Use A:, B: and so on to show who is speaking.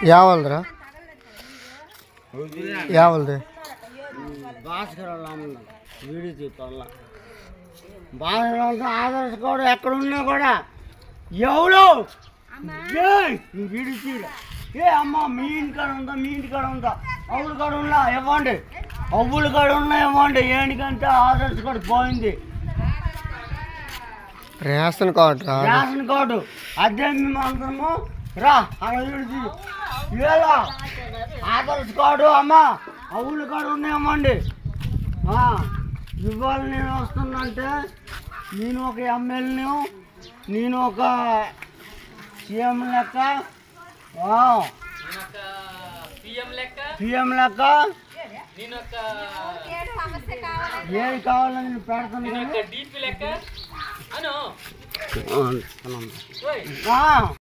A: ಯಾವಲ್ದ್ರ ಯಾವಲ್ರಿ
B: Bhaskar video తీసుకోవాల భాస్కర్ ఆదర్శ కూడా ఎక్కడున్నా కూడా ఎవరు వీడియో తీర ఏ అమ్మ మీ ఇంటికాడ ఉందా మీ ఇంటికాడ ఉందా అవుల కాడ ఉన్నా ఇవ్వండి అవ్వుల కాడ ఉన్నా ఇవ్వండి ఏంటికంటే ఆదర్శ కూడా పోయింది
A: రేషన్ కార్డు
B: అదే మేము అందరము రా అలా ఇలా ఆదర్శ కార్డు అమ్మ అవుల కాడ ఉన్నాయమ్మండి ఇవాళ నేను వస్తున్నంటే నేను ఒక ఎమ్మెల్యేను నేను ఒక సీఎం లెక్క పిఎం లెక్క ఏది కావాలని నేను పెడతాను